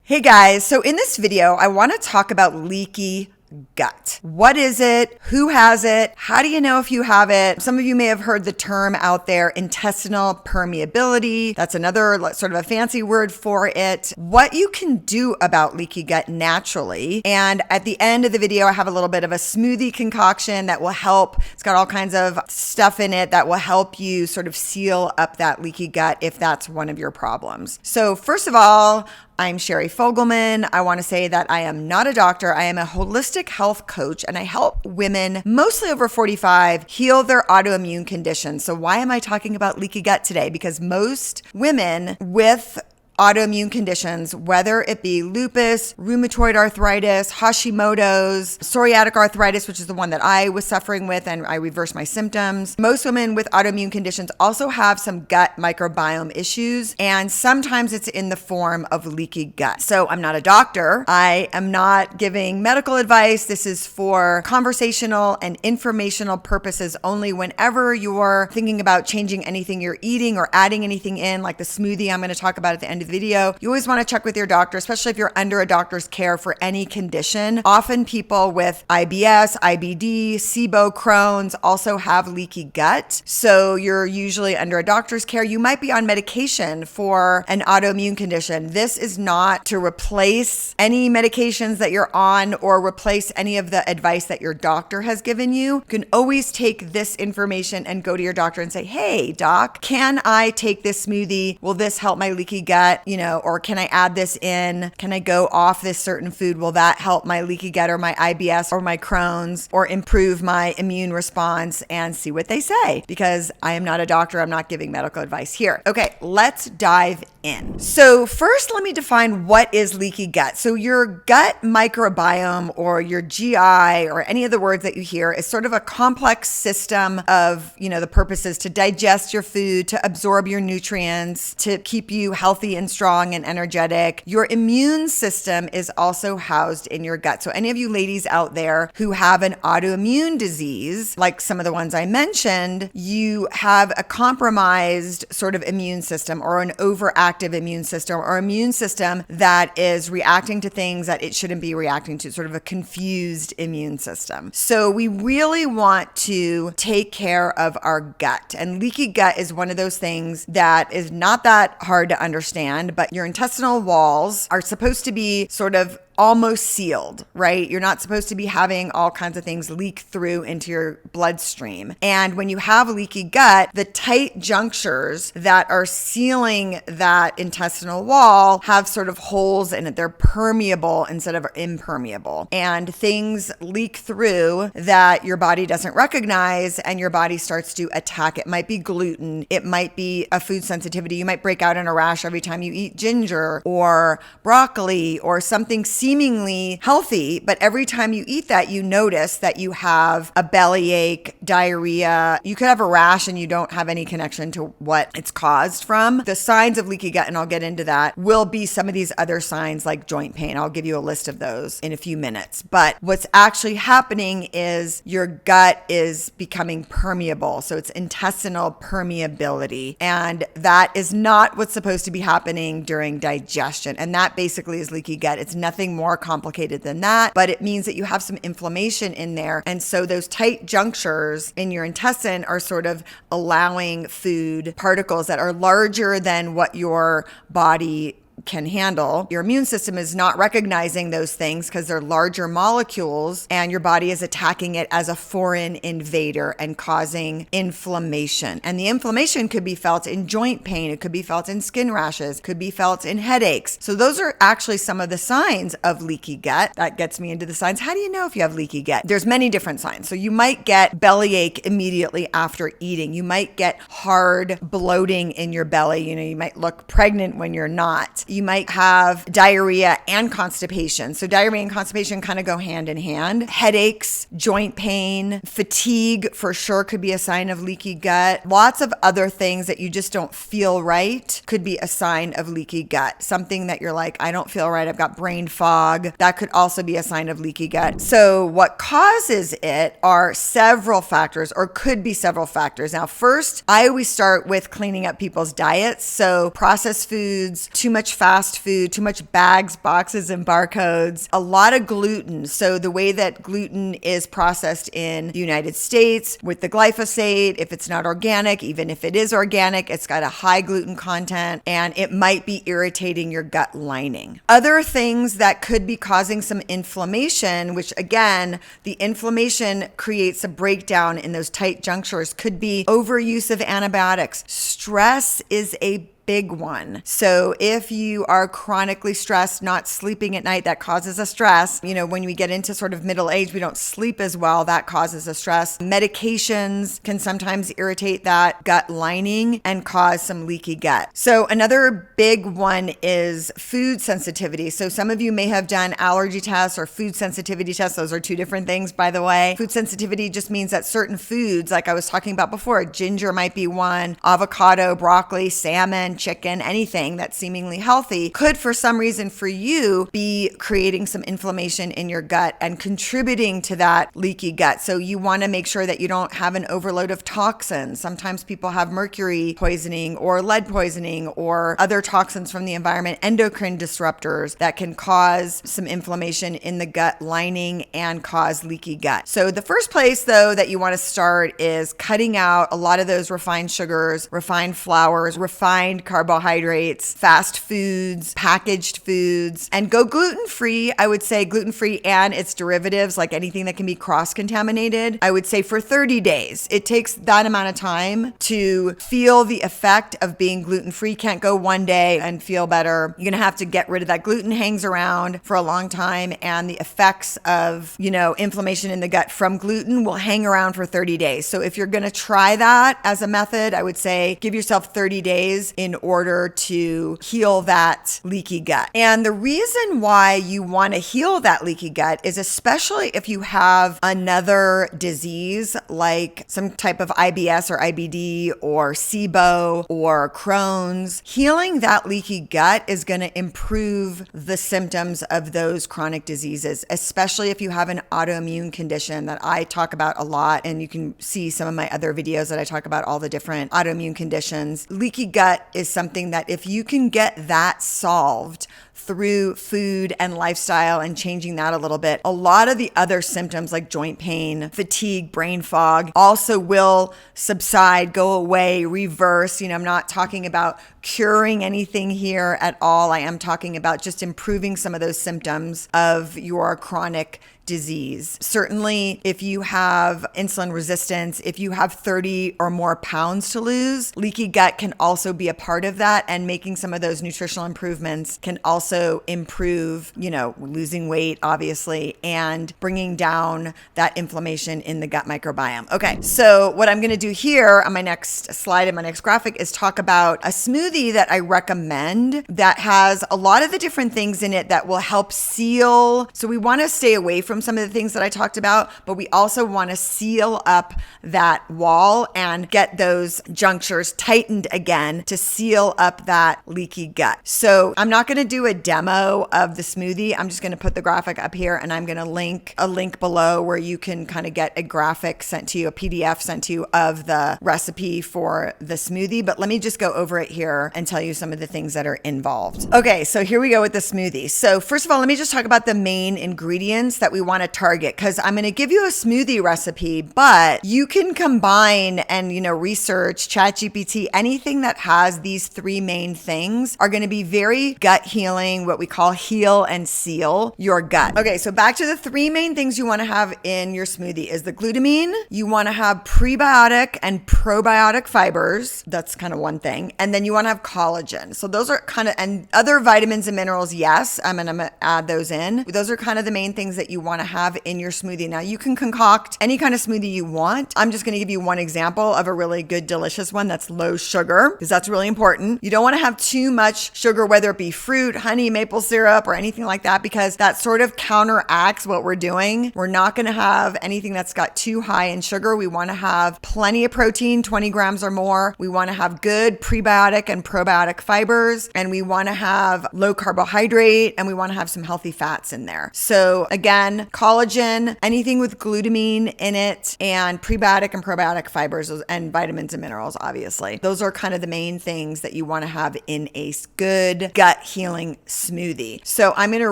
Hey guys, so in this video, I want to talk about leaky gut. What is it? Who has it? How do you know if you have it? Some of you may have heard the term out there, intestinal permeability. That's another sort of a fancy word for it. What you can do about leaky gut naturally. And at the end of the video, I have a little bit of a smoothie concoction that will help. It's got all kinds of stuff in it that will help you sort of seal up that leaky gut if that's one of your problems. So first of all, I'm Sherry Fogelman. I want to say that I am not a doctor. I am a holistic health coach, and I help women, mostly over 45, heal their autoimmune conditions. So why am I talking about leaky gut today? Because most women with autoimmune conditions, whether it be lupus, rheumatoid arthritis, Hashimoto's, psoriatic arthritis, which is the one that I was suffering with and I reversed my symptoms. Most women with autoimmune conditions also have some gut microbiome issues, and sometimes it's in the form of leaky gut. So I'm not a doctor. I am not giving medical advice. This is for conversational and informational purposes only. Whenever you're thinking about changing anything you're eating or adding anything in, like the smoothie I'm going to talk about at the end of the video, you always want to check with your doctor, especially if you're under a doctor's care for any condition. Often people with IBS, IBD, SIBO, Crohn's also have leaky gut. So you're usually under a doctor's care. You might be on medication for an autoimmune condition. This is not to replace any medications that you're on or replace any of the advice that your doctor has given you. You can always take this information and go to your doctor and say, hey, doc, can I take this smoothie? Will this help my leaky gut? Or can I add this in? Can I go off this certain food? Will that help my leaky gut or my IBS or my Crohn's or improve my immune response? And see what they say, because I am not a doctor. I'm not giving medical advice here. Okay, let's dive in. So first, let me define what is leaky gut. So your gut microbiome or your GI or any of the words that you hear is sort of a complex system of, the purposes to digest your food, to absorb your nutrients, to keep you healthy and strong and energetic. Your immune system is also housed in your gut. So any of you ladies out there who have an autoimmune disease, like some of the ones I mentioned, you have a compromised sort of immune system or an overactive immune system or immune system that is reacting to things that it shouldn't be reacting to, sort of a confused immune system. So we really want to take care of our gut. And leaky gut is one of those things that is not that hard to understand, but your intestinal walls are supposed to be sort of almost sealed, right? You're not supposed to be having all kinds of things leak through into your bloodstream. And when you have leaky gut, the tight junctures that are sealing that intestinal wall have sort of holes in it. They're permeable instead of impermeable. And things leak through that your body doesn't recognize, and your body starts to attack. It might be gluten. It might be a food sensitivity. You might break out in a rash every time you eat ginger or broccoli or something seemingly healthy, but every time you eat that, you notice that you have a bellyache, diarrhea. You could have a rash and you don't have any connection to what it's caused from. The signs of leaky gut, and I'll get into that, will be some of these other signs like joint pain. I'll give you a list of those in a few minutes. But what's actually happening is your gut is becoming permeable. So it's intestinal permeability. And that is not what's supposed to be happening during digestion. And that basically is leaky gut. It's nothing more complicated than that, but it means that you have some inflammation in there. And so those tight junctures in your intestine are sort of allowing food particles that are larger than what your body can handle. Your immune system is not recognizing those things because they're larger molecules, and your body is attacking it as a foreign invader and causing inflammation. And the inflammation could be felt in joint pain. It could be felt in skin rashes, could be felt in headaches. So those are actually some of the signs of leaky gut. That gets me into the signs. How do you know if you have leaky gut? There's many different signs. So you might get bellyache immediately after eating. You might get hard bloating in your belly. You might look pregnant when you're not. You might have diarrhea and constipation. So diarrhea and constipation kind of go hand in hand. Headaches, joint pain, fatigue for sure could be a sign of leaky gut. Lots of other things that you just don't feel right could be a sign of leaky gut. Something that you're like, I don't feel right. I've got brain fog. That could also be a sign of leaky gut. So what causes it are several factors, or could be several factors. Now, first, I always start with cleaning up people's diets. So processed foods, too much fast food, too much bags, boxes, and barcodes, a lot of gluten. So the way that gluten is processed in the United States with the glyphosate, if it's not organic, even if it is organic, it's got a high gluten content and it might be irritating your gut lining. Other things that could be causing some inflammation, which again, the inflammation creates a breakdown in those tight junctures, could be overuse of antibiotics. Stress is a big one. So if you are chronically stressed, not sleeping at night, that causes a stress. When we get into sort of middle age, we don't sleep as well. That causes a stress. Medications can sometimes irritate that gut lining and cause some leaky gut. So another big one is food sensitivity. So some of you may have done allergy tests or food sensitivity tests. Those are two different things, by the way. Food sensitivity just means that certain foods, like I was talking about before, ginger might be one, avocado, broccoli, salmon, chicken, anything that's seemingly healthy could, for some reason for you, be creating some inflammation in your gut and contributing to that leaky gut. So you want to make sure that you don't have an overload of toxins. Sometimes people have mercury poisoning or lead poisoning or other toxins from the environment, endocrine disruptors that can cause some inflammation in the gut lining and cause leaky gut. So the first place, though, that you want to start is cutting out a lot of those refined sugars, refined flours, refined carbohydrates, fast foods, packaged foods, and go gluten-free. I would say gluten-free and its derivatives, like anything that can be cross-contaminated. I would say for 30 days. It takes that amount of time to feel the effect of being gluten-free. Can't go one day and feel better. You're going to have to get rid of that. Gluten hangs around for a long time, and the effects of, inflammation in the gut from gluten will hang around for 30 days. So if you're going to try that as a method, I would say give yourself 30 days in order to heal that leaky gut. And the reason why you want to heal that leaky gut is especially if you have another disease like some type of IBS or IBD or SIBO or Crohn's. Healing that leaky gut is going to improve the symptoms of those chronic diseases, especially if you have an autoimmune condition that I talk about a lot. And you can see some of my other videos that I talk about all the different autoimmune conditions. Leaky gut is something that if you can get that solved through food and lifestyle and changing that a little bit, a lot of the other symptoms like joint pain, fatigue, brain fog also will subside, go away, reverse. I'm not talking about curing anything here at all. I am talking about just improving some of those symptoms of your chronic disease. Certainly, if you have insulin resistance, if you have 30 or more pounds to lose, leaky gut can also be a part of that, and making some of those nutritional improvements can also improve, losing weight, obviously, and bringing down that inflammation in the gut microbiome. Okay, so what I'm going to do here on my next slide and my next graphic is talk about a smoothie that I recommend that has a lot of the different things in it that will help seal. So we want to stay away from some of the things that I talked about, but we also want to seal up that wall and get those junctures tightened again to seal up that leaky gut. So I'm not going to do a demo of the smoothie. I'm just going to put the graphic up here, and I'm going to link a link below where you can kind of get a graphic sent to you, a PDF sent to you of the recipe for the smoothie. But let me just go over it here and tell you some of the things that are involved. Okay, so here we go with the smoothie. So first of all, let me just talk about the main ingredients that we want to target, because I'm going to give you a smoothie recipe, but you can combine and, research ChatGPT. Anything that has these three main things are going to be very gut healing, what we call heal and seal your gut. Okay, so back to the three main things you want to have in your smoothie is the glutamine. You want to have prebiotic and probiotic fibers. That's kind of one thing. And then you want to have collagen. So those are kind of, and other vitamins and minerals, yes, I'm going to add those in. Those are kind of the main things that you want to have in your smoothie. Now you can concoct any kind of smoothie you want. I'm just going to give you one example of a really good, delicious one that's low sugar, because that's really important. You don't want to have too much sugar, whether it be fruit, honey, any maple syrup or anything like that, because that sort of counteracts what we're doing. We're not going to have anything that's got too high in sugar. We want to have plenty of protein, 20 grams or more. We want to have good prebiotic and probiotic fibers, and we want to have low carbohydrate, and we want to have some healthy fats in there. So again, collagen, anything with glutamine in it, and prebiotic and probiotic fibers and vitamins and minerals, obviously. Those are kind of the main things that you want to have in a good gut healing smoothie. So I'm going to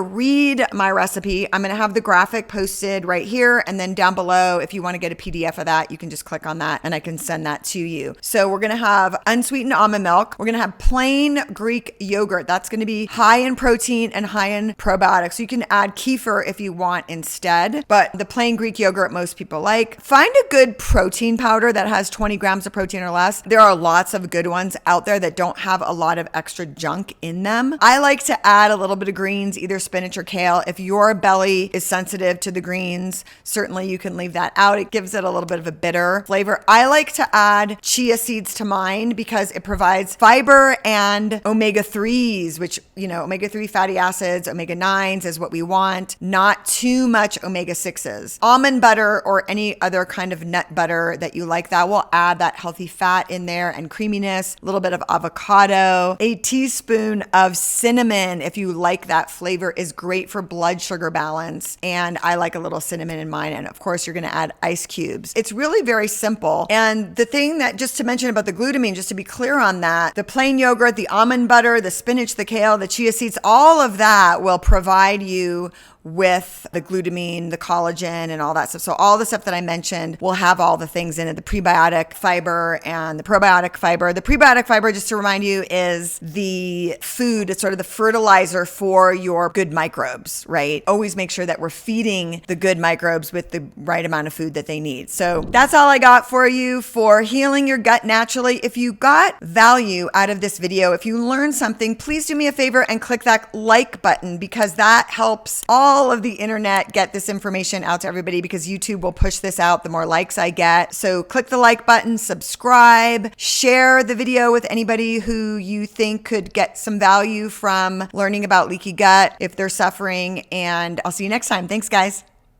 read my recipe. I'm going to have the graphic posted right here, and then down below, if you want to get a PDF of that, you can just click on that and I can send that to you. So we're going to have unsweetened almond milk. We're going to have plain Greek yogurt. That's going to be high in protein and high in probiotics. So you can add kefir if you want instead, but the plain Greek yogurt most people like. Find a good protein powder that has 20 grams of protein or less. There are lots of good ones out there that don't have a lot of extra junk in them. I like to add a little bit of greens, either spinach or kale. If your belly is sensitive to the greens, certainly you can leave that out. It gives it a little bit of a bitter flavor. I like to add chia seeds to mine because it provides fiber and omega-3s, which, omega-3 fatty acids, omega-9s is what we want, not too much omega-6s. Almond butter or any other kind of nut butter that you like, that will add that healthy fat in there and creaminess, a little bit of avocado, a teaspoon of cinnamon, if you like that flavor, is great for blood sugar balance. And I like a little cinnamon in mine. And of course, you're going to add ice cubes. It's really very simple. And the thing that, just to mention about the glutamine, just to be clear on that, the plain yogurt, the almond butter, the spinach, the kale, the chia seeds, all of that will provide you with the glutamine, the collagen, and all that stuff. So all the stuff that I mentioned will have all the things in it, the prebiotic fiber and the probiotic fiber. The prebiotic fiber, just to remind you, is the food. It's sort of the fertilizer for your good microbes, right? Always make sure that we're feeding the good microbes with the right amount of food that they need. So that's all I got for you for healing your gut naturally. If you got value out of this video, if you learned something, please do me a favor and click that like button, because that helps all of the internet get this information out to everybody, because YouTube will push this out the more likes I get. So click the like button, subscribe, share the video with anybody who you think could get some value from learning about leaky gut if they're suffering, and I'll see you next time. Thanks, guys.